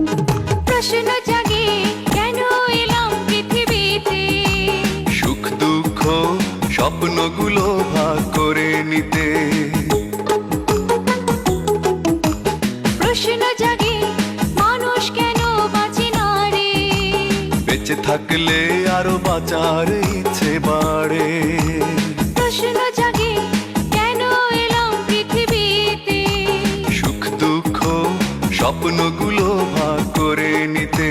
প্রশ্ন জাগে কেন এলাম পৃথিবীতে, সুখ দুঃখ স্বপ্নগুলো ভাগ করে নিতে। প্রশ্ন জাগে মানুষ কেন বাঁচে না রে, বেঁচে থাকলে আরো বাঁচার ইচ্ছে বাড়ে। প্রশ্ন জাগে কেন এলাম পৃথিবীতে, সুখ দুঃখ স্বপ্নগুলো ভাগ করে নিতে।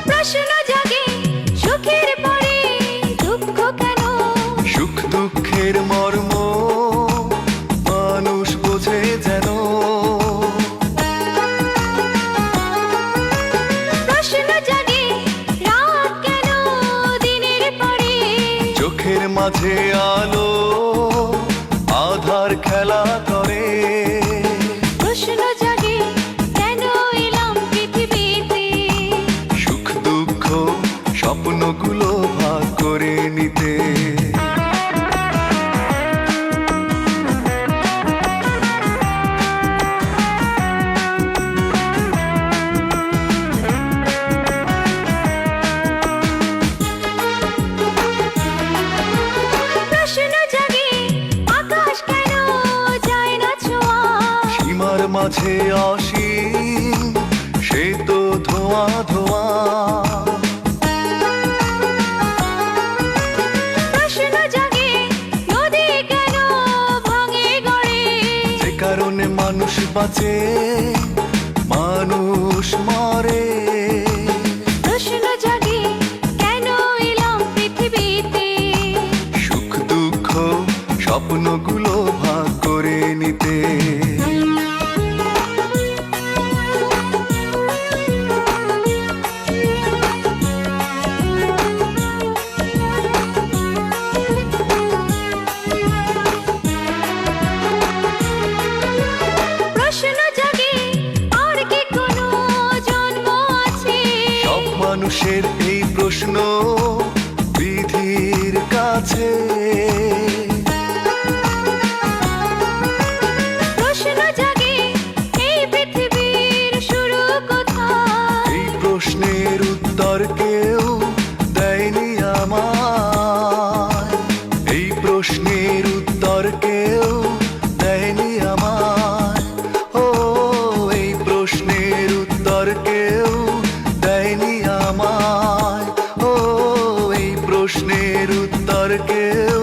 প্রশ্ন জাগে সুখের পরে দুঃখ কেন, সুখ দুঃখের মর্ম মানুষ বোঝে যেন। প্রশ্ন জাগে রাত কেন দিনের পরে, চোখের মাঝে আলো আধার খেলা করে। প্রশ্ন জাগে কেন এলাম পৃথিবীতে, সুখ দুঃখ স্বপ্নগুলো ভাগ করে নিতে। প্রশ্ন জাগে আকাশ কেন যায় না ছোঁয়া, সীমার মাঝে অসীম সে তো ধোঁয়া ধোঁয়া। প্রশ্ন জাগে নদী কেন ভাঙে গড়ে, যে কারণে মানুষ বাঁচে মানুষ মরে। প্রশ্ন জাগে কেন এলাম পৃথিবীতে, সুখ দুঃখ স্বপ্নগুলো ভাগ করে নিতে। প্রশ্ন জাগে আর কি কোনো জন্ম আছে, সব মানুষের এই প্রশ্ন বিধির কাছে। প্রশ্ন জাগে এই পৃথিবীর শুরু কোথায়, এই প্রশ্নের উত্তর কেউ দেয়নি আমায়। এই প্রশ্নের উত্তর কেউ দেয়নি আমায়। ও এই প্রশ্নের উত্তর কেউ দেয়নি আমায়। ও এই প্রশ্নের উত্তর কেউ